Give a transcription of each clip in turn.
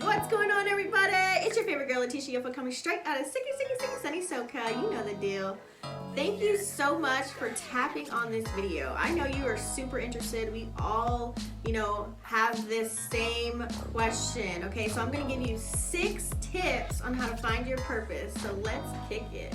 What's going on, everybody? It's your favorite girl, Latisha, coming straight out of sicky, sunny SoCal. You know the deal. Thank you so much for tapping on this video. I know you are super interested. We all, have this same question. Okay, so I'm gonna give you 6 tips on how to find your purpose. So let's kick it.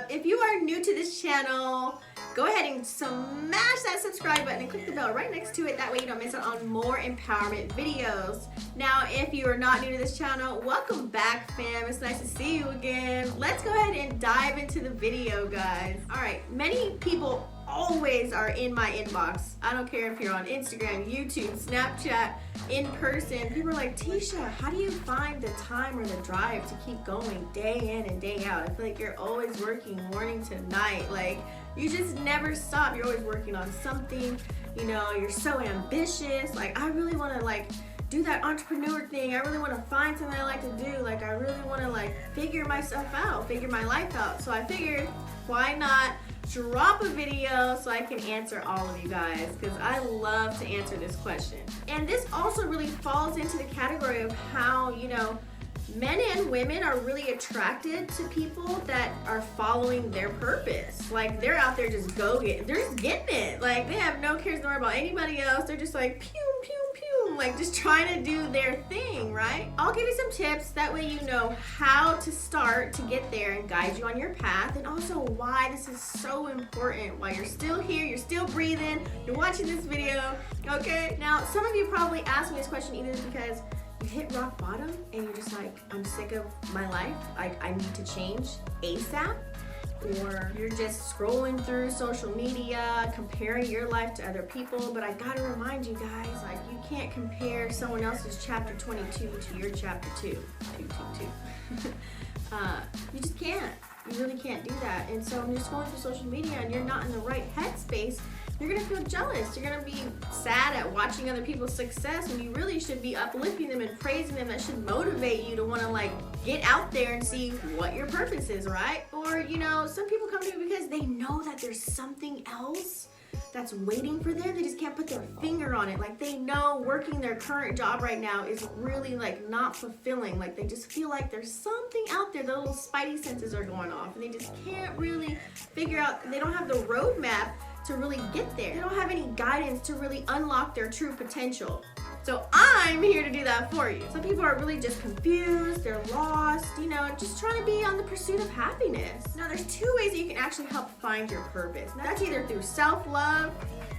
If you are new to this channel, go ahead and smash that subscribe button and click the bell right next to it. That way you don't miss out on more empowerment videos. Now, if you are not new to this channel, welcome back, fam. It's nice to see you again. Let's go ahead and dive into the video, guys. All right, many people always are in my inbox. I don't care if you're on Instagram, YouTube, Snapchat, in person. People are like, Tisha, how do you find the time or the drive to keep going day in and day out? I feel like you're always working morning to night. Like, you just never stop. You're always working on something. You're so ambitious. Like, I really want to do that entrepreneur thing. I really want to find something I like to do. Like, I really want to figure myself out, figure my life out. So I figured, why not drop a video so I can answer all of you guys, because I love to answer this question. And this also really falls into the category of how, men and women are really attracted to people that are following their purpose. Like, they're out there just they're just getting it. Like, they have no cares nor about anybody else. They're just like, pew, pew, pew, like just trying to do their thing, right? I'll give you some tips. That way you know how to start to get there and guide you on your path, and also why this is so important. While you're still here, you're still breathing, you're watching this video, okay? Now, some of you probably asked me this question either because you hit rock bottom and you're just like, I'm sick of my life, I need to change ASAP, or you're just scrolling through social media, comparing your life to other people. But I gotta remind you guys, you can't compare someone else's chapter 22 to your chapter 2. You just can't. You really can't do that. And so when you're scrolling through social media and you're not in the right headspace, you're gonna feel jealous. You're gonna be sad at watching other people's success when you really should be uplifting them and praising them. That should motivate you to wanna get out there and see what your purpose is, right? Or, some people come to me because they know that there's something else that's waiting for them. They just can't put their finger on it. Like, they know working their current job right now is really not fulfilling. Like, they just feel like there's something out there. Their little spidey senses are going off and they just can't really figure out. They don't have the roadmap to really get there. They don't have any guidance to really unlock their true potential. So I'm here to do that for you. Some people are really just confused, they're lost, just trying to be on the pursuit of happiness. Now, there's 2 ways that you can actually help find your purpose. Now, that's either through self-love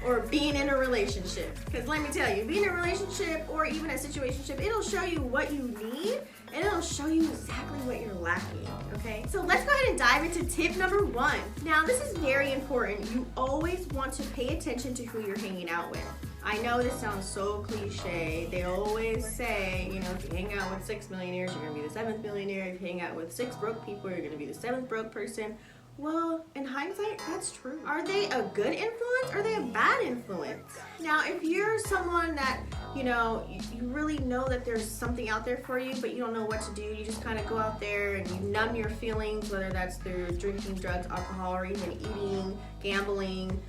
or being in a relationship. Because let me tell you, being in a relationship or even a situationship, it'll show you what you need and it'll show you exactly what you're lacking, okay? So let's go ahead and dive into tip number 1. Now, this is very important. You always want to pay attention to who you're hanging out with. I know this sounds so cliche. They always say, if you hang out with 6 millionaires, you're gonna be the 7th millionaire. If you hang out with 6 broke people, you're gonna be the 7th broke person. Well, in hindsight, that's true. Are they a good influence or are they a bad influence? Now, if you're someone that, you really know that there's something out there for you, but you don't know what to do, you just kind of go out there and you numb your feelings, whether that's through drinking, drugs, alcohol, or even eating, gambling,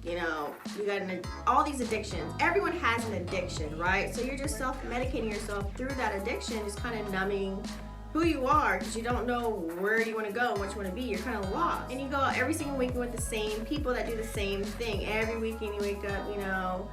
you got all these addictions. Everyone has an addiction, right? So you're just self-medicating yourself through that addiction, just kind of numbing who you are, because you don't know where you want to go, what you want to be. You're kind of lost. And you go out every single weekend with the same people that do the same thing. Every weekend you wake up,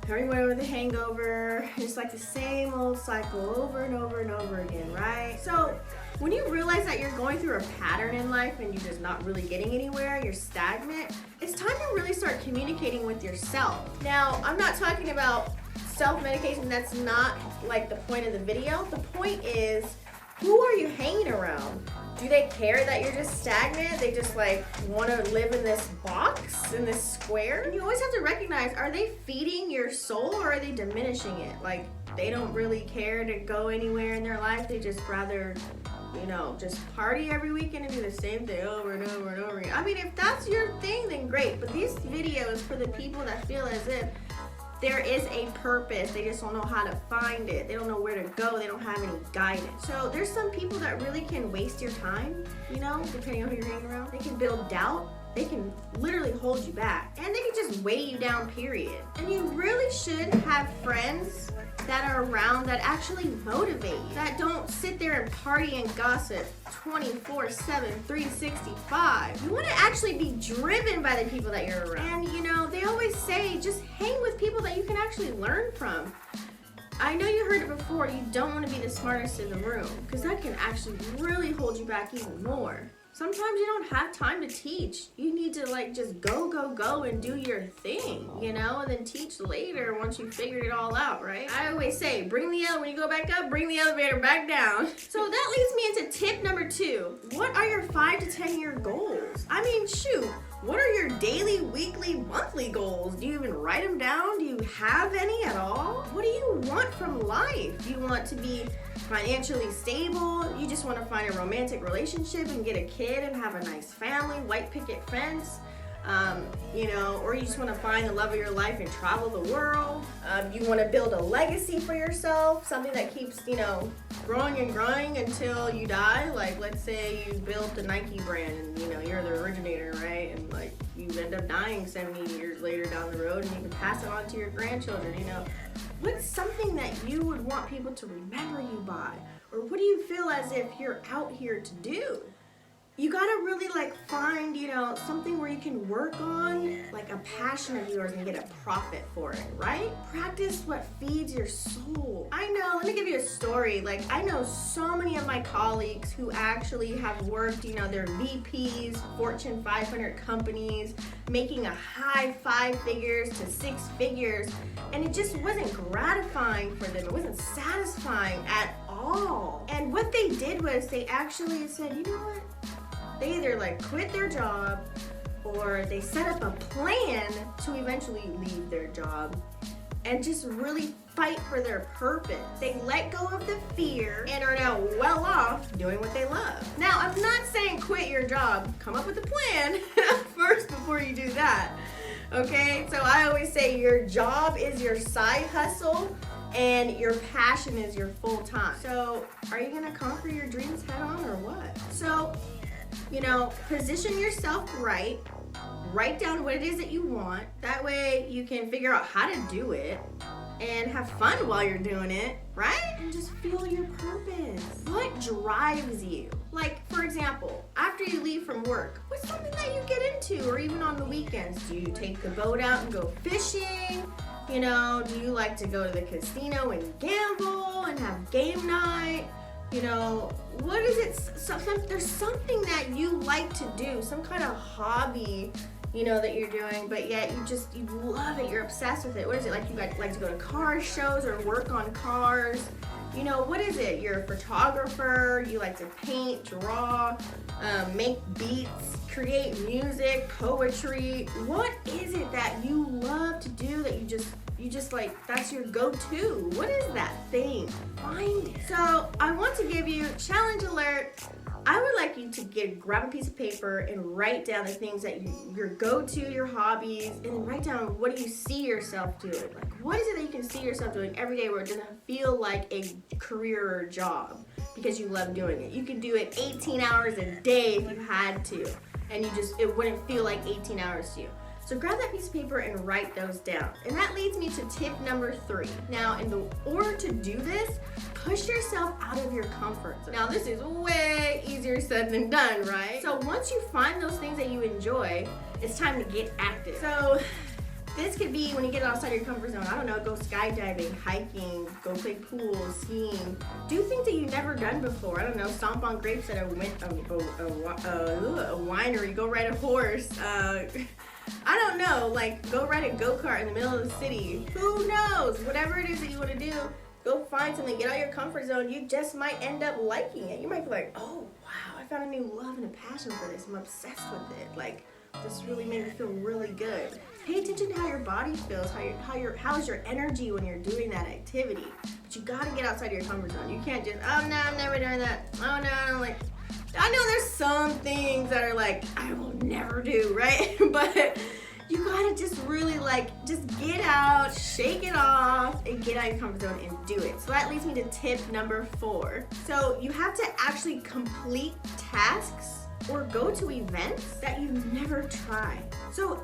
everyone with a hangover. It's like the same old cycle over and over and over again, right? So when you realize that you're going through a pattern in life and you're just not really getting anywhere, you're stagnant, it's time to really start communicating with yourself. Now, I'm not talking about self-medication. That's not the point of the video. The point is, who are you hanging around? Do they care that you're just stagnant? They just want to live in this box, in this square? And you always have to recognize, are they feeding your soul or are they diminishing it? They don't really care to go anywhere in their life. They just rather, just party every weekend and do the same thing over and over and over again. I mean, if that's your thing, then great. But these videos for the people that feel as if there is a purpose. They just don't know how to find it. They don't know where to go. They don't have any guidance. So there's some people that really can waste your time, you know, depending on who you're hanging around. They can build doubt. They can literally hold you back. And they can just weigh you down, period. And you really should have friends that are around that actually motivate you, that don't sit there and party and gossip 24/7, 365. You want to actually be driven by the people that you're around. And you know, they always say just hang with people that you can actually learn from. I know you heard it before, you don't want to be the smartest in the room, because that can actually really hold you back even more. Sometimes you don't have time to teach. You need to like just go and do your thing, you know, and then teach later once you figured it all out, right? I always say, when you go back up, bring the elevator back down. So that leads me into tip number 2. What are your 5 to 10 year goals? I mean, shoot, what are your daily, weekly, monthly goals? Do you even write them down? Do you have any at all? What do you want from life? Do you want to be financially stable? You just want to find a romantic relationship and get a kid and have a nice family, white picket fence, you know, or you just want to find the love of your life and travel the world. You want to build a legacy for yourself, something that keeps, you know, growing and growing until you die. Like, let's say you built the Nike brand and, you know, you're the originator, right? And like you end up dying 70 years later down the road and you can pass it on to your grandchildren, you know. What's something that you would want people to remember you by? Or what do you feel as if you're out here to do? You gotta really like find, you know, something where you can work on, like a passion of yours and get a profit for it, right? Practice what feeds your soul. I know, let me give you a story. Like, I know so many of my colleagues who actually have worked, you know, they're VPs, Fortune 500 companies, making a high 5 figures to 6 figures, and it just wasn't gratifying for them. It wasn't satisfying at all. And what they did was they actually said, you know what? They either like quit their job or they set up a plan to eventually leave their job and just really fight for their purpose. They let go of the fear and are now well off doing what they love. Now, I'm not saying quit your job. Come up with a plan first before you do that. Okay? So I always say your job is your side hustle and your passion is your full time. So are you gonna conquer your dreams head on or what? So, you know, position yourself right. Write down what it is that you want. That way you can figure out how to do it and have fun while you're doing it, right? And just feel your purpose. What drives you? Like, for example, after you leave from work, what's something that you get into, or even on the weekends? Do you take the boat out and go fishing? You know, do you like to go to the casino and gamble and have game night? You know, what is it? There's something that you like to do, some kind of hobby, you know, that you're doing, but yet you love it, you're obsessed with it. What is it? Like you like to go to car shows or work on cars? You know, what is it? You're a photographer, you like to paint, draw, make beats, create music, poetry. What is it that you love to do that you just like, that's your go-to? What is that thing? Find it. So I want to give you challenge alert. I would like you to grab a piece of paper and write down the things that your go-to, your hobbies, and then write down what do you see yourself doing. Like, what is it that you can see yourself doing every day where it doesn't feel like a career or job because you love doing it. You can do it 18 hours a day if you had to, and it wouldn't feel like 18 hours to you. So grab that piece of paper and write those down. And that leads me to tip number 3. Now, in order to do this, push yourself out of your comfort zone. Now, this is way easier said than done, right? So once you find those things that you enjoy, it's time to get active. So this could be when you get outside your comfort zone. I don't know, go skydiving, hiking, go play pool, skiing. Do things that you've never done before. I don't know, stomp on grapes at a winery, go ride a horse. I don't know, like go ride a go-kart in the middle of the city. Who knows? Whatever it is that you want to do, go find something, get out of your comfort zone. You just might end up liking it. You might be like, oh, wow, I found a new love and a passion for this. I'm obsessed with it. Like, this really made me feel really good. Pay attention to how your body feels, how's your energy when you're doing that activity. But you gotta get outside of your comfort zone. You can't just, oh no, I'm never doing that. Oh no, I don't like. I know there's some things that are like, I will never do, right? But you you gotta just really just get out, shake it off, and get out of your comfort zone and do it. So that leads me to tip number 4. So you have to actually complete tasks or go to events that you've never tried. So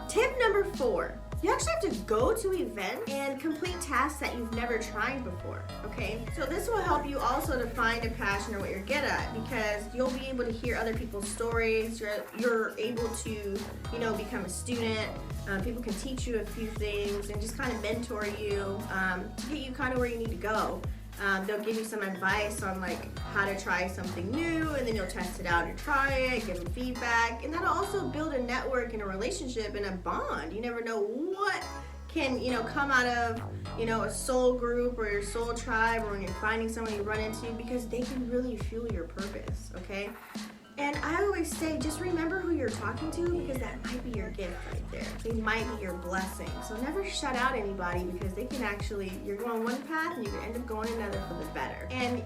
tip number 4, you actually have to go to events and complete tasks that you've never tried before, okay? So this will help you also to find a passion or what you're good at, because you'll be able to hear other people's stories. You're able to, become a student. People can teach you a few things and just kind of mentor you to get you kind of where you need to go. They'll give you some advice on how to try something new, and then you'll test it out and try it, give them feedback, and that'll also build a network and a relationship and a bond. You never know what can come out of a soul group or your soul tribe, or when you're finding someone you run into, because they can really fuel your purpose, okay? And I always say, just remember who you're talking to, because that might be your gift right there. They might be your blessing. So never shut out anybody, because they can actually, you're going one path and you can end up going another for the better. And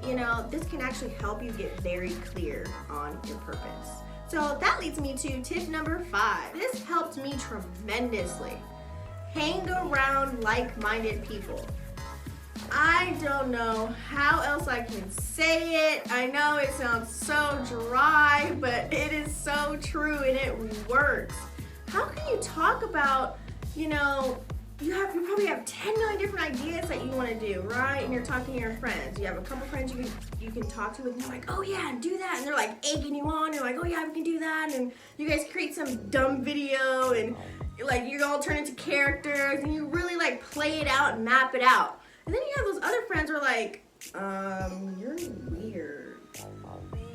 this can actually help you get very clear on your purpose. So that leads me to tip number 5. This helped me tremendously. Hang around like-minded people. I don't know how else I can say it. I know it sounds so dry, but it is so true and it works. How can you talk about, you probably have 10 million different ideas that you want to do, right? And you're talking to your friends. You have a couple friends you can talk to, and you're like, oh yeah, do that. And they're egging you on. You're like, oh yeah, we can do that. And you guys create some dumb video, and you all turn into characters, and you really play it out and map it out. And then you have those other friends who are like, you're weird.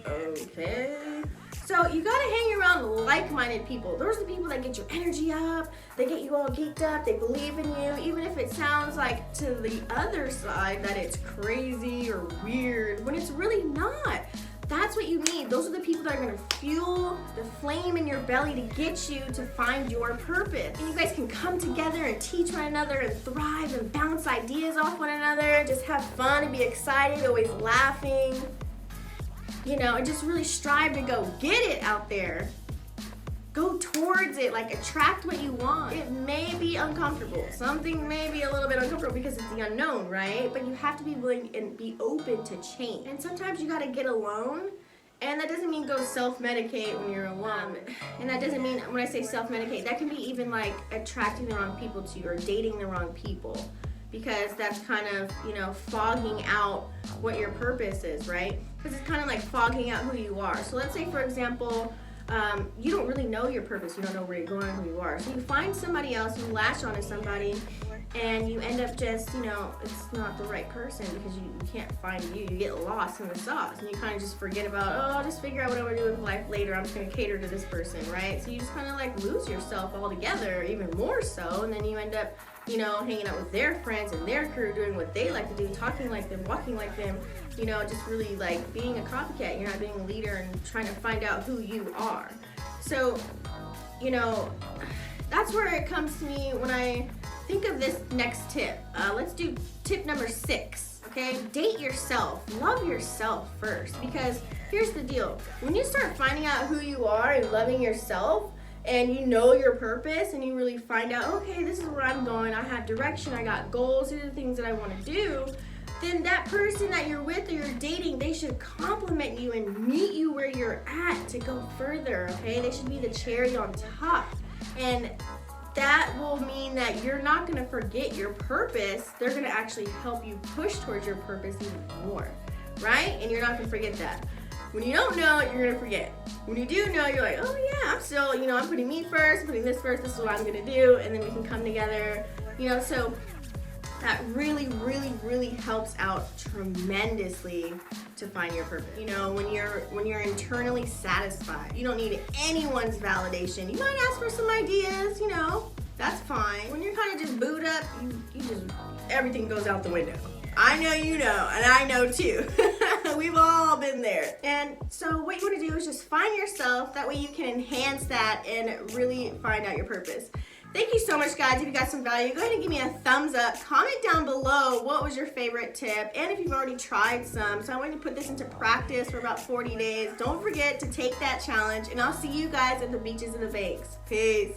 Okay. So you gotta hang around like-minded people. Those are the people that get your energy up, they get you all geeked up, they believe in you, even if it sounds like to the other side that it's crazy or weird, when it's really not. That's what you need. Those are the people that are gonna fuel the flame in your belly to get you to find your purpose. And you guys can come together and teach one another and thrive and bounce ideas off one another, just have fun and be excited, always laughing, and just really strive to go get it out there. Go towards it, attract what you want. It may be uncomfortable. Something may be a little bit uncomfortable because it's the unknown, right? But you have to be willing and be open to change. And sometimes you gotta get alone, and that doesn't mean go self-medicate when you're alone. And that doesn't mean, when I say self-medicate, that can be even attracting the wrong people to you or dating the wrong people, because that's kind of, fogging out what your purpose is, right? Because it's kind of fogging out who you are. So let's say, for example, you don't really know your purpose. You don't know where you're going, who you are. So you find somebody else, you latch onto somebody, and you end up just, it's not the right person because you can't find you. You get lost in the sauce, and you kind of just forget about, I'll just figure out what I'm going to do with life later. I'm just going to cater to this person, right? So you just kind of lose yourself altogether, even more so, and then you end up, hanging out with their friends and their crew, doing what they like to do, talking like them, walking like them, just really being a copycat. You're not being a leader and trying to find out who you are. So, that's where it comes to me when I think of this next tip. Let's do tip number 6, okay? Date yourself. Love yourself first, because here's the deal. When you start finding out who you are and loving yourself, and you know your purpose, and you really find out, okay, this is where I'm going, I have direction, I got goals, these are the things that I want to do, then that person that you're with or you're dating, they should compliment you and meet you where you're at to go further, okay? They should be the cherry on top. And that will mean that you're not going to forget your purpose. They're going to actually help you push towards your purpose even more, right? And you're not going to forget that. When you don't know, you're going to forget. When you do know, you're like, oh yeah, I'm still, I'm putting me first, I'm putting this first, this is what I'm going to do, and then we can come together, so that really, really, really helps out tremendously to find your purpose. When you're internally satisfied, you don't need anyone's validation. You might ask for some ideas, that's fine. When you're kind of just booed up, you just, everything goes out the window. I know you know, and I know too. We've all been there. And so what you want to do is just find yourself. That way you can enhance that and really find out your purpose. Thank you so much, guys. If you got some value, go ahead and give me a thumbs up. Comment down below what was your favorite tip, and if you've already tried some. So I want to put this into practice for about 40 days. Don't forget to take that challenge, and I'll see you guys at the beaches and the banks. Peace.